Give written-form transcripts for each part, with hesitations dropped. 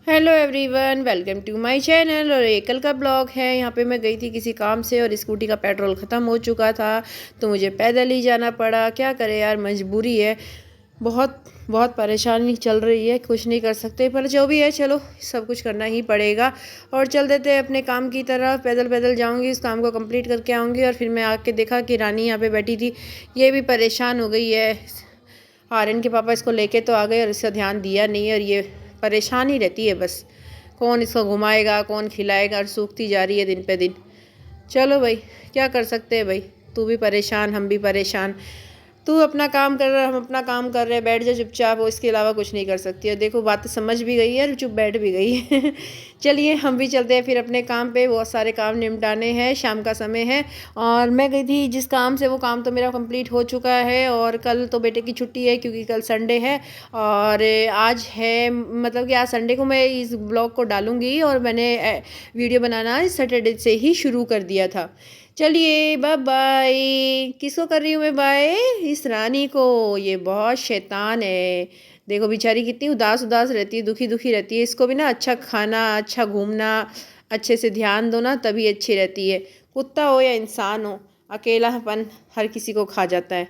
Hello everyone, welcome to my channel. और ये कल का ब्लॉग है। यहाँ पे मैं गई थी किसी काम से और स्कूटी का पेट्रोल ख़त्म हो चुका था तो मुझे पैदल ही जाना पड़ा। क्या करे यार, मजबूरी है। बहुत बहुत परेशानी चल रही है, कुछ नहीं कर सकते, पर जो भी है चलो सब कुछ करना ही पड़ेगा। और चल देते हैं अपने काम की तरफ। पैदल पैदल जाऊँगी, इस काम को कंप्लीट करके आऊँगी। और फिर मैं आके देखा कि रानी यहाँ पे बैठी थी, ये भी परेशान हो गई है। आर्यन के पापा इसको लेके तो आ गए और इसका ध्यान दिया नहीं, और ये परेशान ही रहती है बस। कौन इसको घुमाएगा, कौन खिलाएगा, और सूखती जा रही है दिन पे दिन। चलो भाई, क्या कर सकते हैं भाई। तू भी परेशान, हम भी परेशान। तू अपना काम कर रहा, हम अपना काम कर रहे हैं। बैठ जा चुपचाप, वो इसके अलावा कुछ नहीं कर सकती है। देखो, बात समझ भी गई है और चुप बैठ भी गई है। चलिए हम भी चलते हैं फिर अपने काम पे। बहुत सारे काम निपटाने हैं, शाम का समय है। और मैं गई थी जिस काम से, वो काम तो मेरा कंप्लीट हो चुका है। और कल तो बेटे की छुट्टी है क्योंकि कल संडे है। और आज है, मतलब कि आज संडे को मैं इस ब्लॉग को डालूँगी। और मैंने वीडियो बनाना सैटरडे से ही शुरू कर दिया था। चलिए बाय बाय। किसको कर रही हूँ मैं बाय? इस रानी को। ये बहुत शैतान है। देखो बेचारी कितनी उदास उदास रहती है, दुखी दुखी रहती है। इसको भी ना अच्छा खाना, अच्छा घूमना, अच्छे से ध्यान दो ना, तभी अच्छी रहती है। कुत्ता हो या इंसान हो, अकेलापन हर किसी को खा जाता है।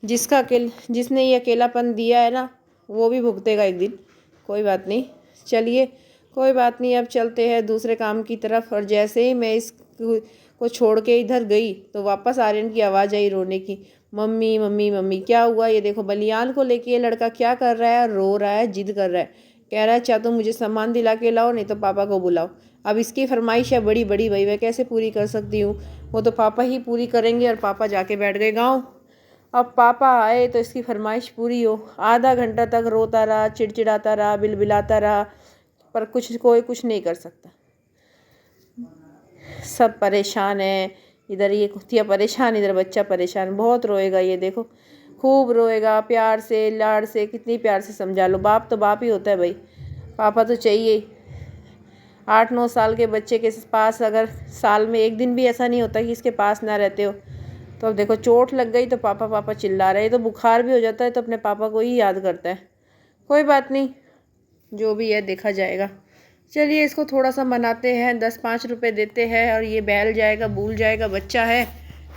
जिसने ये अकेलापन दिया है ना, वो भी भुगतेगा एक दिन। कोई बात नहीं, चलिए कोई बात नहीं। अब चलते हैं दूसरे काम की तरफ। और जैसे ही मैं इस को छोड़ के इधर गई तो वापस आर्यन की आवाज़ आई रोने की। Mummy mummy mummy. क्या हुआ? ये देखो बलियान को लेके ये लड़का क्या कर रहा है, रो रहा है, जिद कर रहा है। कह रहा है चाहे तो मुझे सामान दिला के लाओ, नहीं तो पापा को बुलाओ। अब इसकी फरमाइश है बड़ी बड़ी भाई, मैं कैसे पूरी कर सकती हूँ? वो तो पापा ही पूरी करेंगे। और पापा जाके बैठ गए गाँव। अब पापा आए तो इसकी फरमाइश पूरी हो। आधा घंटा तक रोता रहा, चिड़चिड़ाता रहा, बिलबिलाता रहा, पर कोई कुछ नहीं कर सकता। सब परेशान है। इधर ये कुतिया परेशान, इधर बच्चा परेशान। बहुत रोएगा ये देखो, खूब रोएगा। प्यार से, लाड़ से, कितनी प्यार से समझा लो। बाप तो बाप ही होता है भाई, पापा तो चाहिए ही। 8-9 साल के बच्चे के पास अगर साल में एक दिन भी ऐसा नहीं होता कि इसके पास ना रहते हो। तो अब देखो, चोट लग गई तो पापा पापा चिल्ला रहे। तो बुखार भी हो जाता है तो अपने पापा को ही याद करता है। कोई बात नहीं, जो भी है देखा जाएगा। चलिए इसको थोड़ा सा मनाते हैं, 10-5 रुपए देते हैं और ये बहल जाएगा, भूल जाएगा, बच्चा है,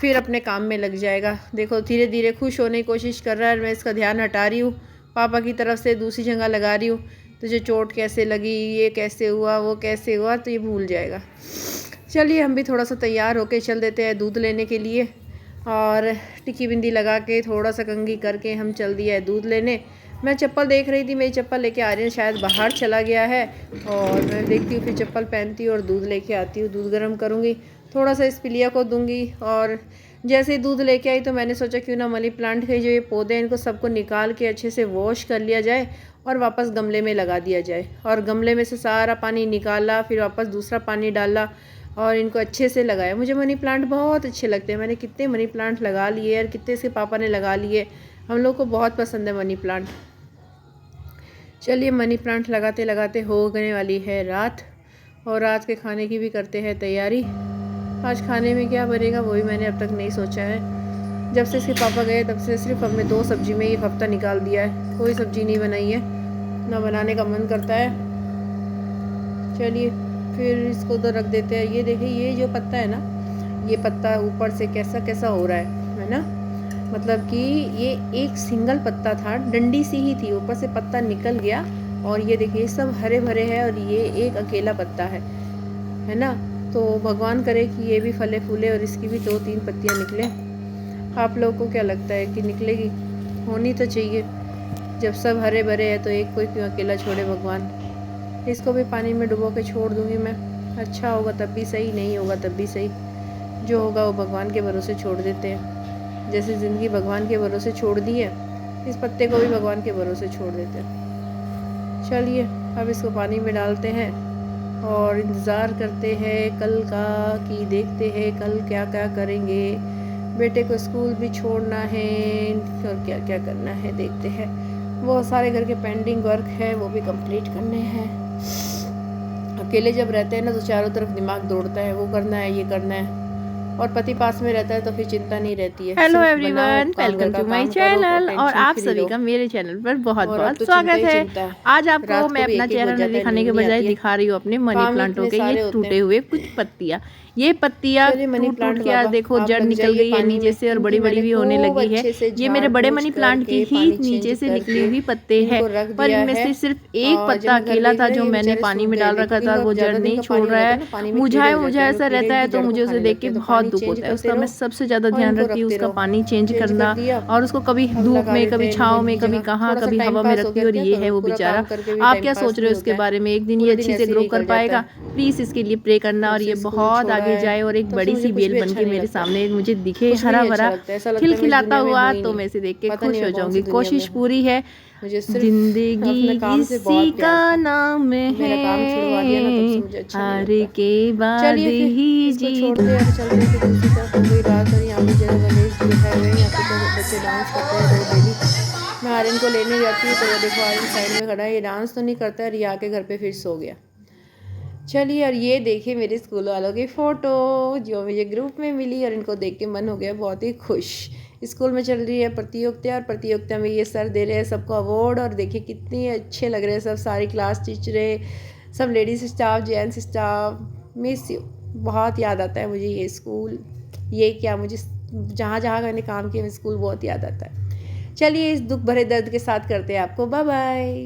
फिर अपने काम में लग जाएगा। देखो धीरे धीरे खुश होने की कोशिश कर रहा है। मैं इसका ध्यान हटा रही हूँ पापा की तरफ से, दूसरी जगह लगा रही हूँ। तुझे चोट कैसे लगी, ये कैसे हुआ, वो कैसे हुआ, तो ये भूल जाएगा। चलिए हम भी थोड़ा सा तैयार होके चल देते हैं दूध लेने के लिए। और टिक्की बिंदी लगा के, थोड़ा सा कंघी करके हम चल दिया है दूध लेने। मैं चप्पल देख रही थी, मेरी चप्पल लेके आर्यन शायद बाहर चला गया है। और मैं देखती हूँ फिर चप्पल पहनती हूँ और दूध लेके आती हूँ। दूध गर्म करूँगी, थोड़ा सा इस पिलिया को दूंगी। और जैसे ही दूध लेके आई तो मैंने सोचा क्यों ना मनी प्लांट के जो ये पौधे हैं, इनको सबको निकाल के अच्छे से वॉश कर लिया जाए और वापस गमले में लगा दिया जाए। और गमले में से सारा पानी निकाला, फिर वापस दूसरा पानी डाला और इनको अच्छे से लगाया। मुझे मनी प्लांट बहुत अच्छे लगते हैं। मैंने कितने मनी प्लांट लगा लिए और कितने इसके पापा ने लगा लिए। हम लोग को बहुत पसंद है मनी प्लांट। चलिए मनी प्लांट लगाते लगाते हो गने वाली है रात। और रात के खाने की भी करते हैं तैयारी। आज खाने में क्या बनेगा वो भी मैंने अब तक नहीं सोचा है। जब से इसके पापा गए तब से सिर्फ हमने 2 सब्जी में एक हफ्ता निकाल दिया है। कोई सब्जी नहीं बनाई है, ना बनाने का मन करता है। चलिए फिर इसको तो रख देते हैं। ये देखिए, ये जो पत्ता है ना, ये पत्ता ऊपर से कैसा कैसा हो रहा है ना। मतलब कि ये एक सिंगल पत्ता था, डंडी सी ही थी, ऊपर से पत्ता निकल गया। और ये देखिए सब हरे भरे हैं और ये एक अकेला पत्ता है ना। तो भगवान करे कि ये भी फले फूले और इसकी भी 2-3 पत्तियाँ निकले। आप लोगों को क्या लगता है कि निकलेगी? होनी तो चाहिए। जब सब हरे भरे हैं तो एक कोई क्यों अकेला छोड़े भगवान। इसको भी पानी में डुबो के छोड़ दूँगी मैं। अच्छा होगा तब भी सही, नहीं होगा तब भी सही। जो होगा वो भगवान के भरोसे छोड़ देते हैं। जैसे ज़िंदगी भगवान के भरोसे छोड़ दी है, इस पत्ते को भी भगवान के भरोसे छोड़ देते हैं। चलिए अब इसको पानी में डालते हैं और इंतज़ार करते हैं कल का, कि देखते हैं कल क्या क्या करेंगे। बेटे को स्कूल भी छोड़ना है और क्या क्या करना है देखते हैं। बहुत सारे घर के पेंडिंग वर्क है, वो भी कंप्लीट करने हैं। अकेले जब रहते हैं ना तो चारों तरफ दिमाग दौड़ता है, वो करना है, ये करना है। और पति पास में रहता है तो फिर चिंता नहीं रहती है। हेलो सिर्फ एवरीवन, बनाओ, काम वेलकम घर का टू माय काम करो चैनल और टेंशन आप फ्री सभी रहो। का मेरे चैनल पर बहुत और अब बहुत तो स्वागत चिंता ही है। चिंता है। आज आपको रात मैं को भी अपना 1-1 बज चेहरा जाता है, दिखाने नींद के नहीं बजाय आती है। दिखा रही हूँ अपने मनी काम प्लांटों इतने के ये सारे होते टूटे हैं। हुए कुछ पत्तियाँ। ये पत्तियाँ चलिए मनी टूट टूट प्लांट के आज बाबा, देखो आप जड़ लग निकल जाइए गई है पानी नीचे में, से और इनकी बड़ी बड़ी मैंने भी होने खूब लगी है। अच्छे से ये मेरे झाड़ बड़े पोंछ मनी प्लांट की करके ही पानी चेंज नीचे से निकली करके हुई पत्ते हैं, इनको रख पर दिया इनमें है। से सिर्फ एक और जब पत्ता मैं घर अकेला गई थी था ना, जो ये मैंने बेचारे पानी सूख में गए डाल थे, रखा क्योंकि था इनको और वो जड़ ज़्यादा दिन नहीं का छोड़ पानी नहीं रहा रहता है। ना, पानी में कीड़े मुरझाए हो जाते हैं, मुरझाया वो सा कीड़े रहता है इनकी तो जड़ को मुझे उसे खाने देख लगते के हैं, तो बहुत पानी दुख चेंज होता है। करते उसका मैं रहो सबसे ज़्यादा और ध्यान इनको रखती हूँ, रखते उसका रहो। पानी चेंज चेंज करना कर दिया और उसको कभी अब धूप लगा में देते कभी हैं इनको छाँव एक में ही कभी जगह। कहाँ थोड़ा सा कभी टाइम हवा में पास हो रखती गया, है और क्या ये है करूँ, वो पूरा बेचारा। काम करके भी आप टाइम क्या पास सोच रहे नहीं हो इसके होता है, बारे में? एक दिन ये पूरा दिन अच्छी से ऐसे ही ग्रो कर निकल जाता पाएगा। है। प्लीज़ इसके लिए प्रे करना जब और से ये स्कूल बहुत छोड़ा आगे है जाए और एक तब से बड़ी मुझे सी कुछ बेल भी बन अच्छा के नहीं मेरे लगता, सामने मुझे दिखे कुछ भी हरा नहीं अच्छा भरा लगता है। ऐसा लगता है मैं इस खिलखिलाता दुनिया में हुआ हूँ ही तो नहीं। मैं इसे देख के पता नहीं खुश मैं हो कौन सी जाऊंगी। दुनिया में कोशिश हूँ। पूरी है। मुझे सिर्फ अपने जिंदगी काम से इसी बहुत का प्यार था। नाम मेरा काम छुड़वा दिया ना, तब से है, मुझे अच्छा नहीं हार लगता। के बाद चलिए फिर ही इसको जीत। छोड़ते हैं और चलते हैं फिर दूसरी तरफ। हो गई रात और यहाँ पे जो है गणेश जी बैठाए हुए हैं, यहाँ पे तो बच्चे डांस करते हैं रोज डेली। मैं आर्यन को लेने जाती हूँ तो वो देखो आर्यन साइड में खड़ा है, ये डांस तो नहीं करता है और ये आके घर पे फिर सो गया। चलिए, और ये देखिए मेरे स्कूल वालों की फ़ोटो जो मुझे ग्रुप में मिली और इनको देख के मन हो गया बहुत ही खुश। स्कूल में चल रही है प्रतियोगिता और प्रतियोगिता में ये सर दे रहे हैं सबको अवार्ड और देखिए कितने अच्छे लग रहे हैं सब, सारी क्लास टीचरें, सब ladies staff, gents staff. Miss you, बहुत याद आता है मुझे ये स्कूल। ये क्या, मुझे जहाँ जहाँ मैंने काम किया स्कूल बहुत याद आता है। चलिए इस दुख भरे दर्द के साथ करते हैं आपको बाय बाय।